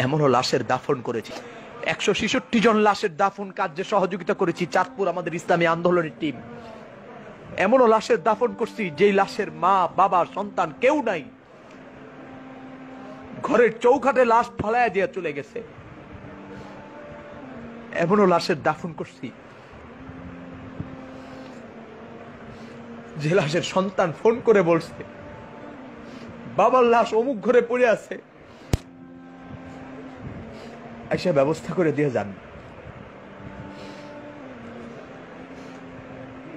এমনও লাশের দাফন করেছি, 166 জন লাশের দাফন কার্যে সহযোগিতা করেছি চাঁদপুর আমাদের ইসলামী আন্দোলনের টিম। এমনও লাশের দাফন করছি যেই লাশের মা বাবা সন্তান কেউ নাই, ঘরের চৌখাটে লাশ ফালাইয়া দিয়ে চলে গেছে। এমনও লাশের দাফন করছি যে লাশের সন্তান ফোন করে বলছে বাবার লাশ অমুক ঘরে পড়ে আছে, এসে ব্যবস্থা করে দিয়ে যান।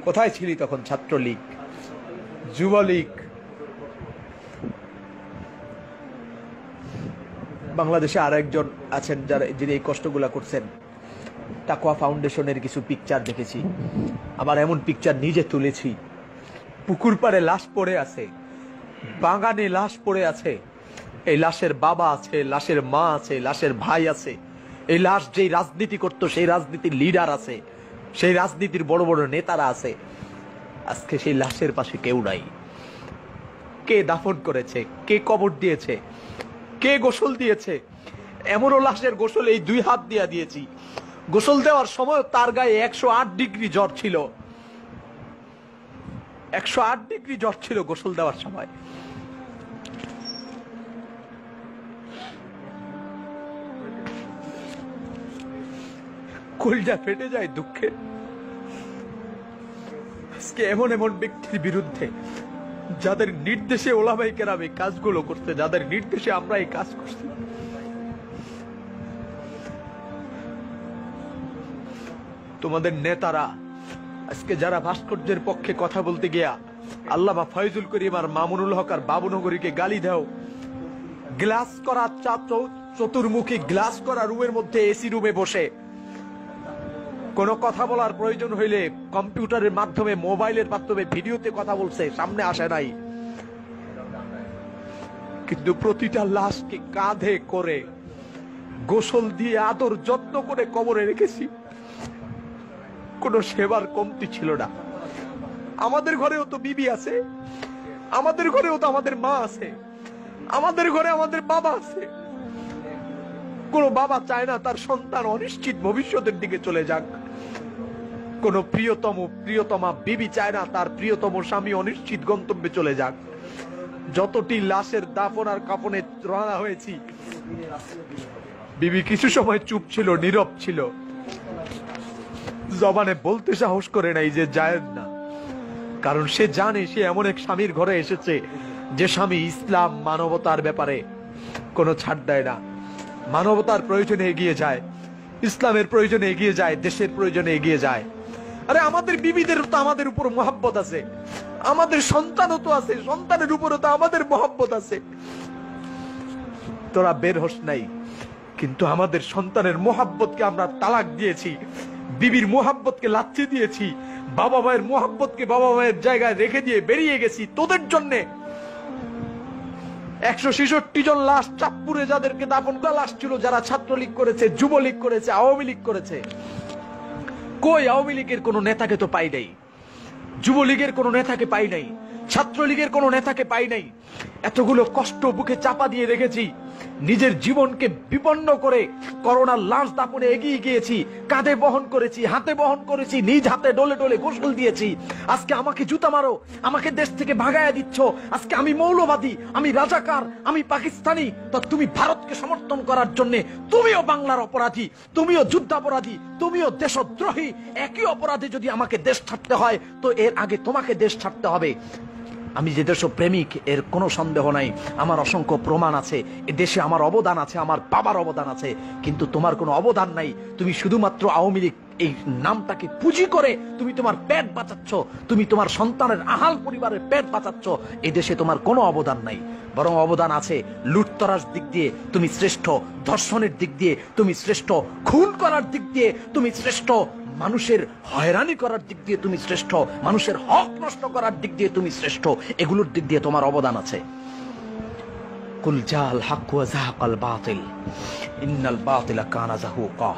কোথায় ছিলি তখন? ছাত্রলীগ, যুবলীগ, বাংলাদেশে আর একজন আছেন যারা যিনি এই কষ্টগুলা করছেন, তাকওয়া ফাউন্ডেশনের কিছু পিকচার দেখেছি, আবার এমন পিকচার নিজে তুলেছি। পুকুর পাড়ে লাশ পড়ে আছে, বাগানে লাশ পড়ে আছে, এই লাশের বাবা আছে, লাশের মা আছে, লাশের ভাই আছে। এই লাশ যেই রাজনীতি করতো সেই রাজনীতির লিডার আছে, সেই রাজনীতির বড় বড় নেতারা আছে। আজকে সেই লাশের পাশে কেউ নাই। কে দাফন করেছে? কে কবর দিয়েছে? কে গোসল দিয়েছে? এমনও লাশের গোসল এই 2 হাত দিয়ে দিয়েছি। গোসল দেওয়ার সময় তার গায়ে 108 ডিগ্রি জ্বর ছিল, 108 ডিগ্রি জ্বর ছিল গোসল দেওয়ার সময়। কলিজা ফেটে যায় দুঃখে। আজকে এমন এমন ব্যক্তির বিরুদ্ধে যাদের নির্দেশে ওলামায়ে কেরাম এই কাজগুলো করতে, যাদের নির্দেশে আমরা এই কাজ করছি, তোমাদের নেতারা আজকে যারা ভাস্কর্যের পক্ষে কথা বলতে গিয়া আল্লামা ফয়জুল করিম আর মামুনুল হক আর বাবুনগরীকে গালি দাও, গ্লাস করা চতুর্মুখী গ্লাস করা রুমের মধ্যে এসি রুমে বসে কোনো কথা বলার প্রয়োজন হইলে কম্পিউটারের মাধ্যমে, মোবাইলের মাধ্যমে ভিডিওতে কথা বলছে, সামনে আসে নাই। কিন্তু প্রতিটা লাশকে কাঁধে করে গোসল দিয়ে আদর যত্ন করে কবরে রেখেছি। কোন সেবার কমতি ছিল না। আমাদের ঘরেও তো বিবি আছে, আমাদের ঘরেও তো আমাদের মা আছে, আমাদের ঘরে আমাদের বাবা আছে। কোন বাবা চায় না তার সন্তান অনিশ্চিত ভবিষ্যতের দিকে চলে যাক। কোন প্রিয়তমা বিবি চায় না তার প্রিয়তম স্বামী অনিশ্চিত গন্তব্যে চলে যাক। যতটি লাশের দাফন আর কাফনে রওনা হয়েছি, বিবি কিছু সময় চুপ ছিল, নীরব ছিল, জবানে বলতে সাহস করে নাই যে জায়েজ না। কারণ সে জানে সে এমন এক স্বামীর ঘরে এসেছে যে স্বামী ইসলাম মানবতার ব্যাপারে কোনো ছাড় দেয় না, মানবতার প্রয়োজনে এগিয়ে যায়, ইসলামের প্রয়োজনে এগিয়ে যায়, দেশের প্রয়োজনে এগিয়ে যায়। আরে আমাদের বিবিদের তো আমাদের উপর মহব্বত আছে, আমাদের সন্তানও তো আছে, সন্তানের উপরও তো আমাদের মহব্বত আছে। তোরা বের হোস নাই, কিন্তু আমাদের সন্তানের মহব্বতকে আমরা তালাক দিয়েছি, বিবির মহব্বতকে লাথি দিয়েছি, বাবা মায়ের মহব্বতকে বাবা মায়ের জায়গায় রেখে দিয়ে বেরিয়ে গেছি তোদের জন্যে। 166 জন লাশ চাঁদপুরে যাদেরকে দাফন করা লাশ ছিল, যারা ছাত্রলীগ করেছে, যুবলীগ করেছে, আওয়ামী লীগ করেছে। কই আওয়ামী লীগের কোন নেতাকে তো পাই নাই, যুবলীগের কোন নেতাকে পাই নাই, ছাত্রলীগের কোন নেতাকে পাই নাই। এতগুলো কষ্ট বুকে চাপা দিয়ে রেখেছি, নিজের জীবনকে বিপন্ন করে করোনার লাশ দাফনে এগিয়ে গিয়েছি, কাঁধে বহন করেছি, হাতে বহন করেছি, নিজ হাতে ডলে ডলে গোসল দিয়েছি। আজকে আমাকে জুতা মারো, আমাকে দেশ থেকে ভাগায়া দিচ্ছ, আজকে আমি মৌলবাদী, আমি রাজাকার, আমি পাকিস্তানি, তো তুমি ভারতকে সমর্থন করার জন্য তুমিও বাংলার অপরাধী, তুমিও যুদ্ধাপরাধী, তুমিও দেশদ্রোহী। একই অপরাধে যদি আমাকে দেশ ছাড়তে হয় তো এর আগে তোমাকে দেশ ছাড়তে হবে। আমি যে দেশপ্রেমিক এর কোনো সন্দেহ নাই, আমার অসংখ্য প্রমাণ আছে, এ দেশে আমার অবদান আছে, আমার বাবার অবদান আছে, কিন্তু তোমার কোনো অবদান নাই। তুমি শুধুমাত্র আওয়ামী লীগ এই নামটাকে পুঁজি করে তুমি তোমার পেট বাঁচাচ্ছ, তুমি তোমার সন্তানের আহাল পরিবারের পেট বাঁচাচ্ছ। এই দেশে তোমার কোনো অবদান নাই, বরং অবদান আছে লুটতরাজ দিক দিয়ে তুমি শ্রেষ্ঠ, ধর্ষণের দিক দিয়ে তুমি শ্রেষ্ঠ, খুন করার দিক দিয়ে তুমি শ্রেষ্ঠ, মানুষের হয়রানি করার দিক দিয়ে তুমি শ্রেষ্ঠ, মানুষের হক নষ্ট করার দিক দিয়ে তুমি শ্রেষ্ঠ। এগুলোর দিক দিয়ে তোমার অবদান আছে। কুল জাল হক ওয়া যাহাকাল বাতিল ইন্নাল বাতিলা কানা যাহুকা।